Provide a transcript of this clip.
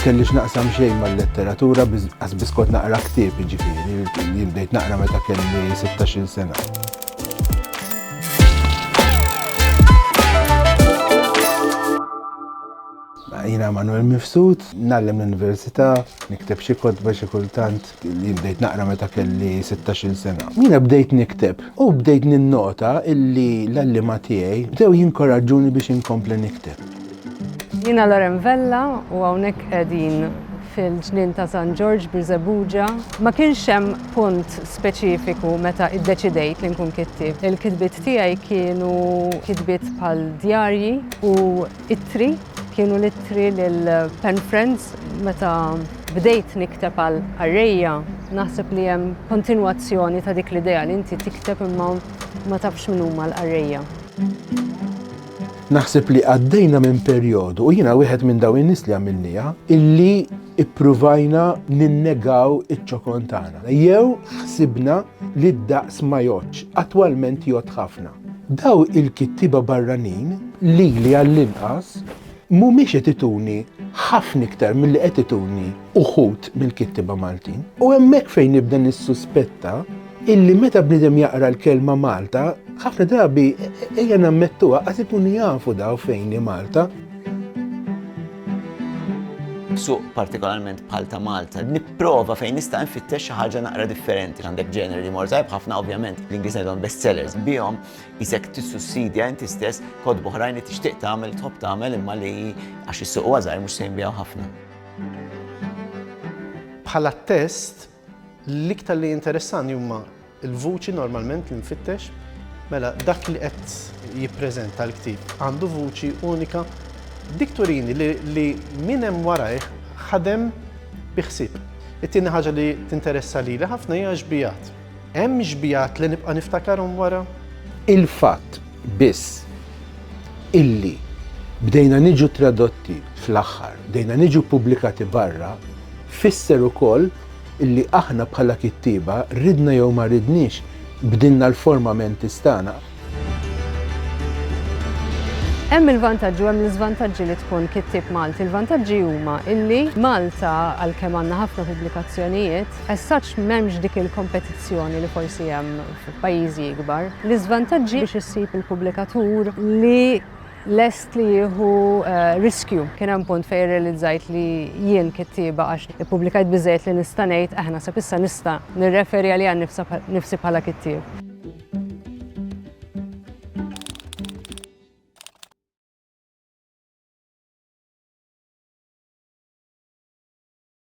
kellix naqsam xejn mal-letteratura biss kont naqra ktieb jiġifieri li bdejt naqra meta kelli 16-il sena. Jiena Manuel Mifsud, nagħlem l-università, nikteb xi kotba xi kultant li bdejt naqra meta kelli 16-il sena. Jiena bdejt nikteb u bdejt ninnota illi l-allima tiegħi bdew jinkoraġġuni biex inkompli nikteb. Jiena Loren Vella u hawnhekk qegħdin fil-ġnien ta' San George Birżebbuġa. Ma kienx hemm punt speċifiku meta iddeċidejt li nkun kittieb. Il-kitbiet tiegħi kienu kitbiet bħal djarji u ittri. Kienu l-ittri lil-pen friends meta bdejt nikteb għal Arrejja. Naħseb li hemm kontinwazzjoni ta' dik l-idea li inti tikteb imma ma tafx min huma l-Arrejja. Naħseb li għaddejna minn perjodu u jiena wieħed minn dawn in-nies li għamilniha illi ippruvajna ninnegaw iċ-ċokon tagħna. Jew ħsibna li d-daqs ma jgħodx, attwalment jgħod ħafna. Daw il-kittiba barranin li għall-inqas mhumiex qed ituni ħafna iktar milli qed ituni uħud mill-kittiba Maltin. U hemmhekk fejn nibda nissuspetta illi meta bniedem jaqra l-kelma Malta, ħafna drabi ejja nammettuha qas ikunu jafu daw fejn hi Malta. Suq partikolarment bħal ta' Malta, nipprova fejn nista' nfittex xi ħaġa naqra differenti. Għandek ġeneri li mor tajb ħafna ovvjament l-Ingliż ngħidhom bestsellers. Bihom isek tissussidja inti stess kotbu oħrajn li tixtieq tagħmel tħobb tagħmel imma li għax is-suq huwa żgħir mhux se jinbiegħu ħafna. Bħala test l-iktar li interessani huma l-vuċi normalment li nfittex mela dak li qed jippreżenta l-ktieb għandu vuċi unika. Dik turini li min hemm warajh ħadem bi ħsieb. It-tieni ħaġa li tinteressa lili ħafna hija ġbijat. Hemm ġbijat li nibqa' niftakarhom wara? Il-fatt biss illi bdejna niġu tradotti fl-aħħar, bdejna niġu pubblikati barra, fisser ukoll illi aħna bħala kittiba ridna jew ma ridniex bdilna l-formamenti tagħna. Hemm il-vantaġġi u hemm l-iżvantaġġi li tkun kittieb Malti. Il-vantaġġi huma illi Malta għalkemm għandna ħafna pubblikazzjonijiet, as such m'hemmx dik il-kompetizzjoni li forsi hemm f'pajjiżi ikbar. L-iżvantaġġi biex issib il-pubblikatur li lest li jieħu riskju. Kien hemm punt fejn realizzajt li jien kittieba għax ippubblikajt biżejjed li nista' ngħid aħna sa issa nista' nirreferi għaliha nnifsi bħala kittieb.